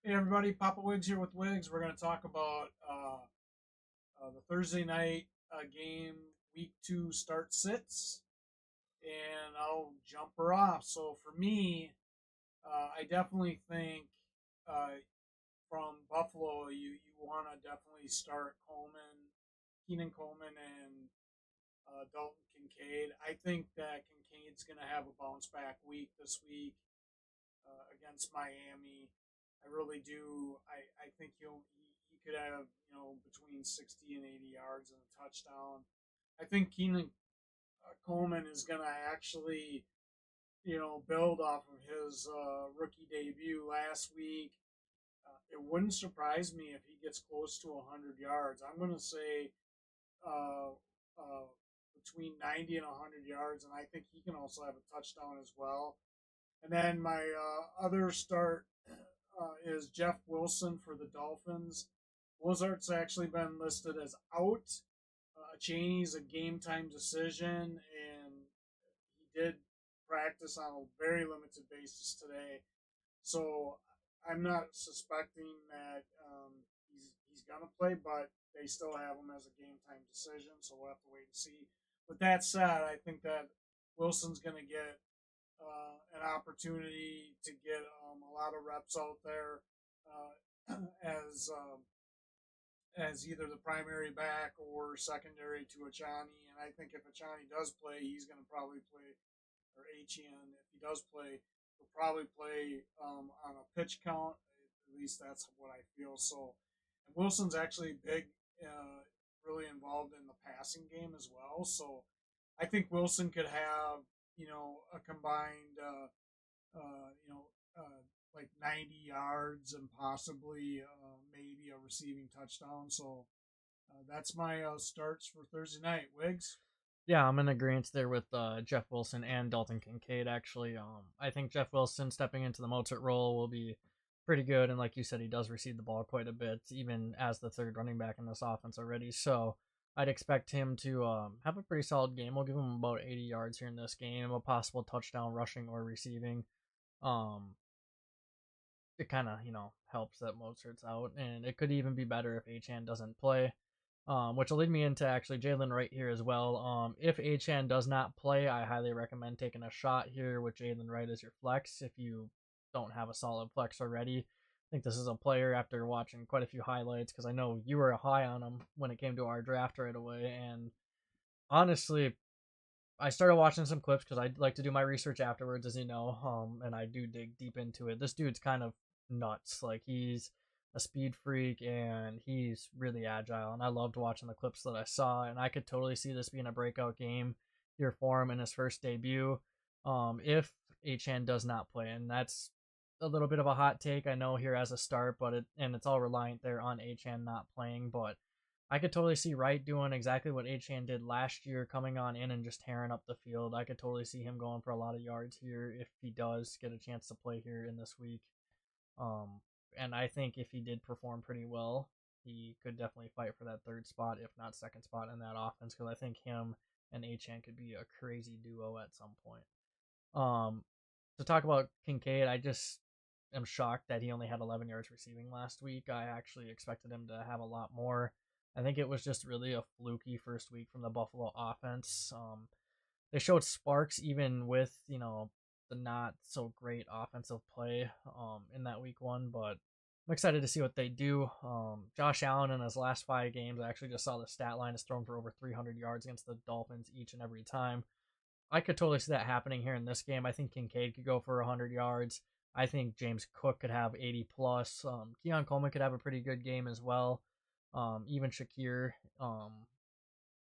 Hey everybody, Papa Wiggs here with Wiggs. We're going to talk about the Thursday night game, week 2 start sits, and I'll jump her off. So for me, I definitely think uh, from Buffalo, you want to definitely start Keenan Coleman, and Dalton Kincaid. I think that Kincaid's going to have a bounce back week this week against Miami. I really do. I think he could have between 60 and 80 yards and a touchdown. I think Keenan Coleman is going to actually build off of his rookie debut last week. It wouldn't surprise me if he gets close to 100 yards. I'm going to say uh, uh, between 90 and 100 yards, and I think he can also have a touchdown as well. And then my other start is Jeff Wilson for the Dolphins. Wozart's actually been listed as out. Cheney's a game time decision, and he did practice on a very limited basis today. So I'm not suspecting that he's gonna play, but they still have him as a game time decision. So we'll have to wait and see. With that said, I think that Wilson's gonna get an opportunity to get a lot of reps out there as as either the primary back or secondary to Achani. And I think if Achani does play, he's going to probably play, or Etienne, if he does play, he'll probably play on a pitch count. At least that's what I feel. So, and Wilson's actually big, really involved in the passing game as well. So, I think Wilson could have, a combined, like 90 yards and possibly maybe a receiving touchdown. So that's my starts for Thursday night. Wiggs? Yeah, I'm in agreement there with Jeff Wilson and Dalton Kincaid. Actually, I think Jeff Wilson stepping into the Mozart role will be pretty good, and like you said, he does receive the ball quite a bit, even as the third running back in this offense already. So I'd expect him to have a pretty solid game. We'll give him about 80 yards here in this game, a possible touchdown, rushing or receiving. Um, it kind of helps that Mozart's out, and it could even be better if Achan doesn't play. Which will lead me into actually Jalen right here as well. If Achan does not play, I highly recommend taking a shot here with Jalen Wright as your flex if you don't have a solid flex already. I think this is a player after watching quite a few highlights because I know you were high on him when it came to our draft right away. And honestly, I started watching some clips because I like to do my research afterwards, as you know, and I do dig deep into it. This dude's kind of nuts. Like he's a speed freak and he's really agile, and I loved watching the clips that I saw, and I could totally see this being a breakout game here for him in his first debut. If Achan does not play, and that's a little bit of a hot take, I know here as a start, but it's all reliant there on Achan not playing, but I could totally see Wright doing exactly what Achan did last year, coming on in and just tearing up the field. I could totally see him going for a lot of yards here if he does get a chance to play here in this week. Um, and I think if he did perform pretty well, he could definitely fight for that third spot, if not second spot in that offense, because I think him and Achan could be a crazy duo at some point. Um, to talk about Kincaid, I just am shocked that he only had 11 yards receiving last week. I actually expected him to have a lot more. I think it was just really a fluky first week from the Buffalo offense. They showed sparks even with the not so great offensive play in that week 1, but I'm excited to see what they do. Josh Allen in his last 5 games, I actually just saw the stat line, has thrown for over 300 yards against the Dolphins each and every time. I could totally see that happening here in this game. I think Kincaid could go for 100 yards. I think James Cook could have 80 plus. Keon Coleman could have a pretty good game as well. Even Shakir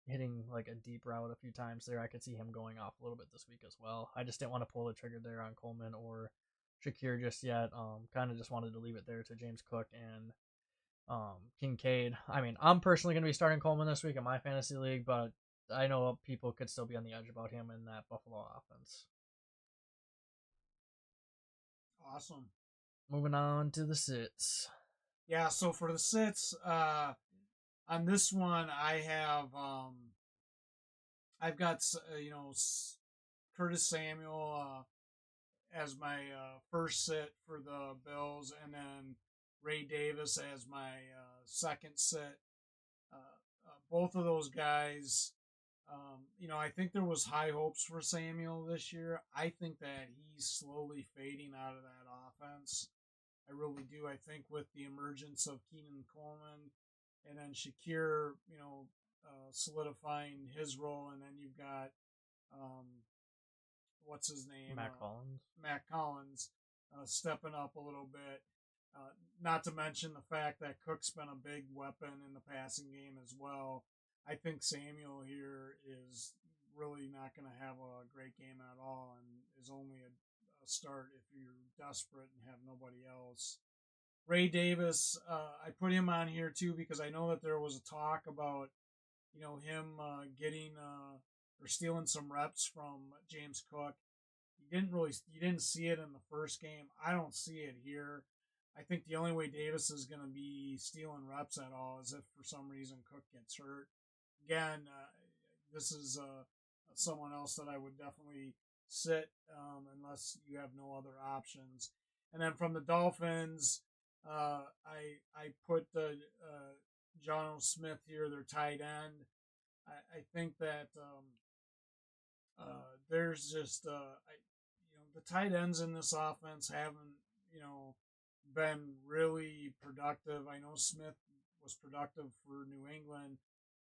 hitting like a deep route a few times there. I could see him going off a little bit this week as well. I just didn't want to pull the trigger there on Coleman or Shakir just yet. Kind of just wanted to leave it there to James Cook and Kincaid. I mean, I'm personally going to be starting Coleman this week in my fantasy league, but I know people could still be on the edge about him in that Buffalo offense. Awesome. Moving on to the sits. Yeah, so for the sits, on this one, I've got, Curtis Samuel as my first sit for the Bills, and then Ray Davis as my second sit. Both of those guys, I think there was high hopes for Samuel this year. I think that he's slowly fading out of that offense. I really do. I think with the emergence of Keenan Coleman and then Shakir, solidifying his role, and then you've got what's his name, Matt Collins, stepping up a little bit. Not to mention the fact that Cook's been a big weapon in the passing game as well. I think Samuel here is really not going to have a great game at all and is only a start if you're desperate and have nobody else. Ray Davis, I put him on here too because I know that there was a talk about him getting or stealing some reps from James Cook. You didn't see it in the first game. I don't see it here. I think the only way Davis is going to be stealing reps at all is if for some reason Cook gets hurt. Again, this is someone else that I would definitely sit unless you have no other options. And then from the Dolphins, I put the John Smith here, their tight end. I think that there's just the tight ends in this offense haven't been really productive. I know Smith was productive for New England.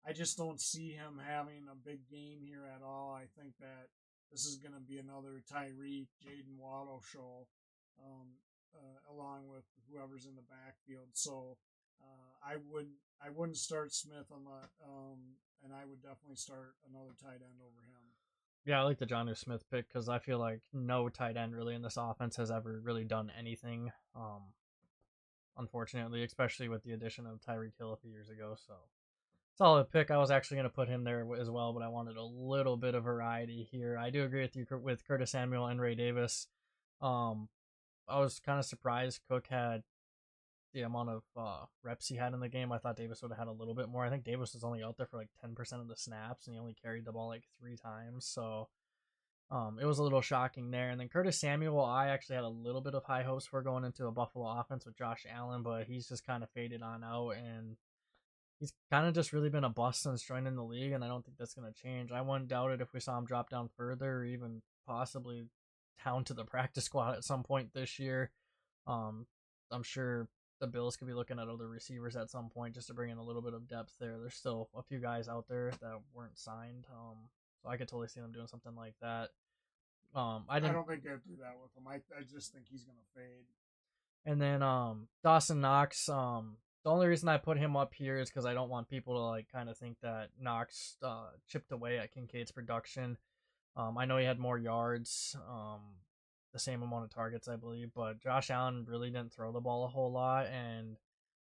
I just don't see him having a big game here at all. I think that this is going to be another Tyreek, Jaden Waddle show, along with whoever's in the backfield. So I wouldn't start Smith and I would definitely start another tight end over him. Yeah, I like the Jonnu Smith pick because I feel like no tight end really in this offense has ever really done anything. Unfortunately, especially with the addition of Tyreek Hill a few years ago. So solid pick. I was actually going to put him there as well, but I wanted a little bit of variety here. I do agree with you with Curtis Samuel and Ray Davis. I was kind of surprised Cook had the amount of reps he had in the game. I thought Davis would have had a little bit more. I think Davis was only out there for like 10% of the snaps, and he only carried the ball like 3 times. So it was a little shocking there. And then Curtis Samuel, I actually had a little bit of high hopes for going into a Buffalo offense with Josh Allen, but he's just kind of faded on out, and he's kind of just really been a bust since joining the league, and I don't think that's going to change. I wouldn't doubt it if we saw him drop down further, or even possibly down to the practice squad at some point this year. I'm sure the Bills could be looking at other receivers at some point just to bring in a little bit of depth there. There's still a few guys out there that weren't signed, so I could totally see them doing something like that. I don't think they'd do that with him. I just think he's going to fade. And then Dawson Knox, the only reason I put him up here is because I don't want people to like kind of think that Knox chipped away at Kincaid's production. I know he had more yards, the same amount of targets, I believe, but Josh Allen really didn't throw the ball a whole lot, and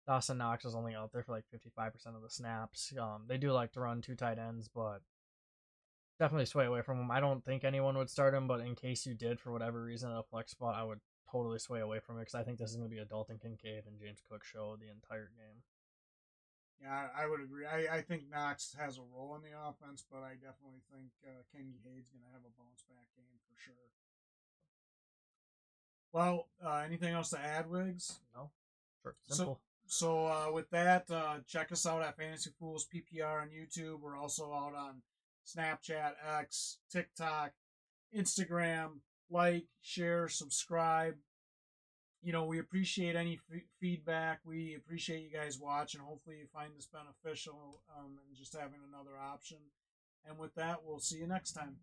Dawson Knox was only out there for like 55% of the snaps. They do like to run 2 tight ends, but definitely sway away from him. I don't think anyone would start him, but in case you did for whatever reason at a flex spot, I would totally sway away from it because I think this is going to be a Dalton Kincaid and James Cook show the entire game. Yeah, I would agree. I think Knox has a role in the offense, but I definitely think Kincaid's going to have a bounce back game for sure. Well, anything else to add, Wiggs? No. Short, simple. So with that, check us out at Fantasy Fools PPR on YouTube. We're also out on Snapchat, X, TikTok, Instagram. Like, share, subscribe. We appreciate any feedback. We appreciate you guys watching. Hopefully you find this beneficial and just having another option. And with that, we'll see you next time.